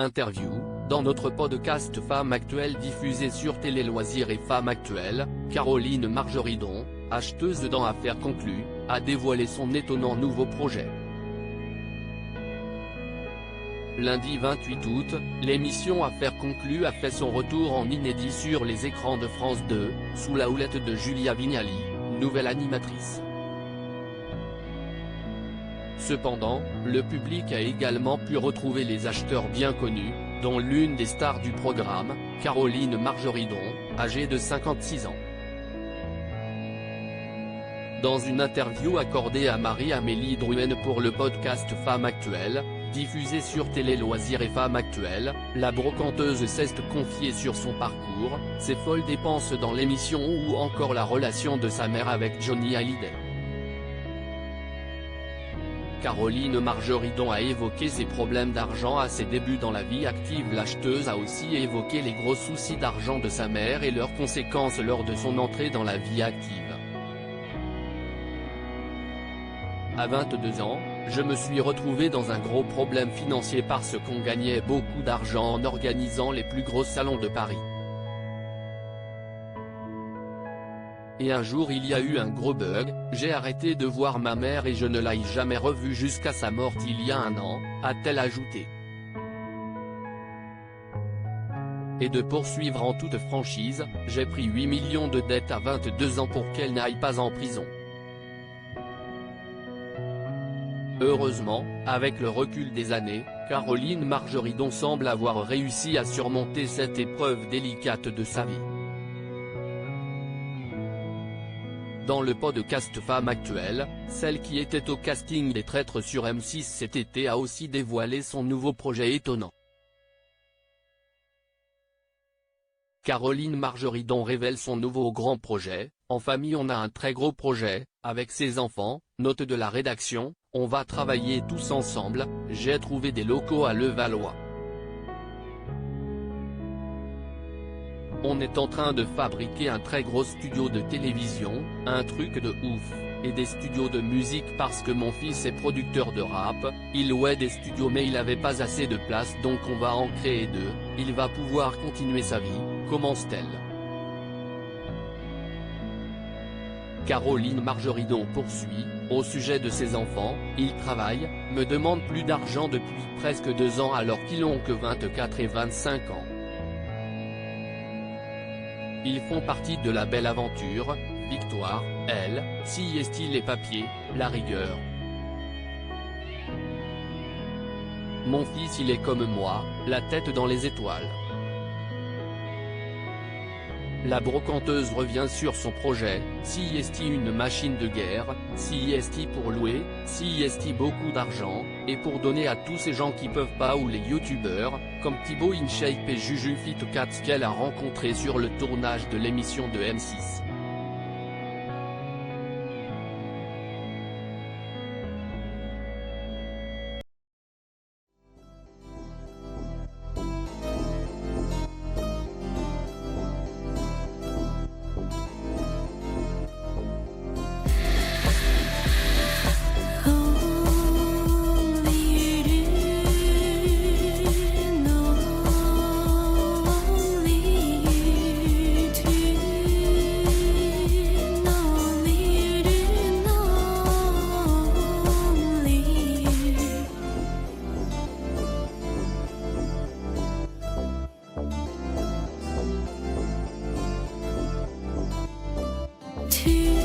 Interview, dans notre podcast Femmes Actuelles diffusé sur Télé Loisirs et Femmes Actuelles, Caroline Margeridon, acheteuse dans Affaires conclues, a dévoilé son étonnant nouveau projet. Lundi 28 août, l'émission Affaires conclues a fait son retour en inédit sur les écrans de France 2, sous la houlette de Julia Vignali, nouvelle animatrice. Cependant, le public a également pu retrouver les acheteurs bien connus, dont l'une des stars du programme, Caroline Margeridon, âgée de 56 ans. Dans une interview accordée à Marie-Amélie Drouin pour le podcast Femmes Actuelles, diffusé sur Télé Loisirs et Femmes Actuelles, la brocanteuse s'est confiée sur son parcours, ses folles dépenses dans l'émission ou encore la relation de sa mère avec Johnny Hallyday. Caroline Margeridon a évoqué ses problèmes d'argent à ses débuts dans la vie active. L'acheteuse a aussi évoqué les gros soucis d'argent de sa mère et leurs conséquences lors de son entrée dans la vie active. À 22 ans, je me suis retrouvée dans un gros problème financier parce qu'on gagnait beaucoup d'argent en organisant les plus gros salons de Paris. Et un jour il y a eu un gros bug, j'ai arrêté de voir ma mère et je ne l'ai jamais revue jusqu'à sa mort il y a 1 an, a-t-elle ajouté. Et de poursuivre en toute franchise, j'ai pris 8 millions de dettes à 22 ans pour qu'elle n'aille pas en prison. Heureusement, avec le recul des années, Caroline Margeridon semble avoir réussi à surmonter cette épreuve délicate de sa vie. Dans le podcast Femmes Actuelles, celle qui était au casting des Traîtres sur M6 cet été a aussi dévoilé son nouveau projet étonnant. Caroline Margeridon révèle son nouveau grand projet. En famille on a un très gros projet, avec ses enfants, note de la rédaction, on va travailler tous ensemble, j'ai trouvé des locaux à Levallois. On est en train de fabriquer un très gros studio de télévision, un truc de ouf, et des studios de musique parce que mon fils est producteur de rap, il louait des studios mais il avait pas assez de place donc on va en créer 2, il va pouvoir continuer sa vie, commence-t-elle. Caroline Margeridon poursuit, au sujet de ses enfants, ils travaillent, me demandent plus d'argent depuis presque 2 ans alors qu'ils ont que 24 et 25 ans. Ils font partie de la belle aventure, Victoire, elle, si est-il les papiers, la rigueur. Mon fils il est comme moi, la tête dans les étoiles. La brocanteuse revient sur son projet, si est une machine de guerre, si est pour louer, si est beaucoup d'argent, et pour donner à tous ces gens qui peuvent pas ou les youtubeurs, comme Thibaut InShape et Juju Fit4 qu'elle a rencontré sur le tournage de l'émission de M6. To